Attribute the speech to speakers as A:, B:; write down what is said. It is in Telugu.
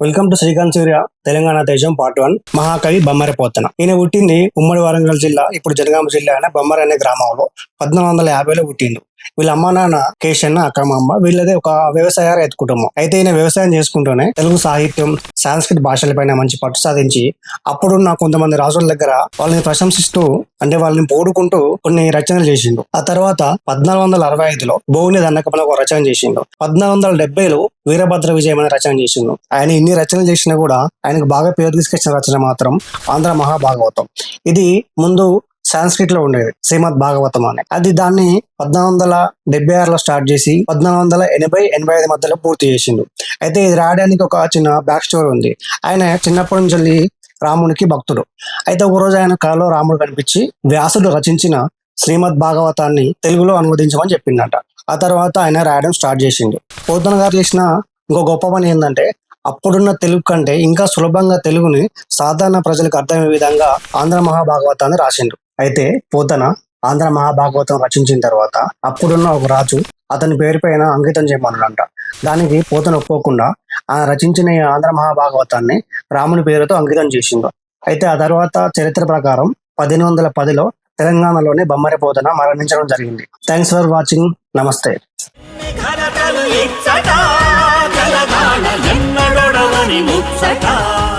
A: వెల్కమ్ టు శ్రీకాంత్ సూర్య తెలంగాణ దేశం పార్ట్ 1. మహాకవి బొమ్మరి పోతన. ఈయన పుట్టింది ఉమ్మడి వరంగల్ జిల్లా, ఇప్పుడు జనగామ జిల్లా అయిన బొమ్మరి అనే గ్రామంలో 1450లో పుట్టిండు. వీళ్ళ అమ్మ నాన్న కేశన్న, అక్కమ్మ. వీళ్ళది ఒక వ్యవసాయ రైతు కుటుంబం. అయితే ఈయన వ్యవసాయం చేసుకుంటూనే తెలుగు సాహిత్యం, సంస్కృత భాషలపైన మంచి పట్టు సాధించి అప్పుడున్న కొంతమంది రాజుల దగ్గర వాళ్ళని ప్రశంసిస్తూ, అంటే వాళ్ళని పోడుకుంటూ కొన్ని రచనలు చేసిండు. ఆ తర్వాత 1465లో భోగిని దండకం ఒక రచన చేసిండు. 1470లో వీరభద్ర విజయం అనే రచన చేసిండు. ఆయన ఇన్ని రచనలు చేసినా కూడా ఆయనకు బాగా పేరు తీసుకొచ్చిన రచన మాత్రం ఆంధ్ర మహాభాగవతం. ఇది ముందు సాంస్క్రిట్ లో ఉండేది, శ్రీమద్ భాగవతం అని. అది దాన్ని 1476లో స్టార్ట్ చేసి 1480-85 మధ్యలో పూర్తి చేసిండు. అయితే ఇది రాయడానికి ఒక చిన్న బ్యాక్ స్టోరీ ఉంది. ఆయన చిన్నప్పటి నుంచి రామునికి భక్తుడు. అయితే ఒక రోజు ఆయన కళలో రాముడు కనిపించి వ్యాసుడు రచించిన శ్రీమద్ భాగవతాన్ని తెలుగులో అనువదించమని చెప్పిండట. ఆ తర్వాత ఆయన రాయడం స్టార్ట్ చేసిండు. పోతన గారు చేసిన ఇంకో గొప్ప పని ఏంటంటే, అప్పుడున్న తెలుగు కంటే ఇంకా సులభంగా తెలుగుని సాధారణ ప్రజలకు అర్థమయ్యే విధంగా ఆంధ్ర మహాభాగవతాన్ని రాసిండు. అయితే పోతన ఆంధ్ర మహాభాగవతం రచించిన తర్వాత అప్పుడున్న ఒక రాజు అతని పేరు పైన అంకితం చేయమన్నాడంట. దానికి పోతన ఒప్పుకోకుండా ఆ రచించిన ఈ ఆంధ్ర మహాభాగవతాన్ని రాముని పేరుతో అంకితం చేసిండు. అయితే ఆ తర్వాత చరిత్ర ప్రకారం 1810లో తెలంగాణలోని బొమ్మరి పోతన మరణించడం జరిగింది. Thanks for watching. నమస్తే.
B: ఘనతలు ఇచ్చట తెలంగాణ ఎన్నడొడవని ముచ్చట.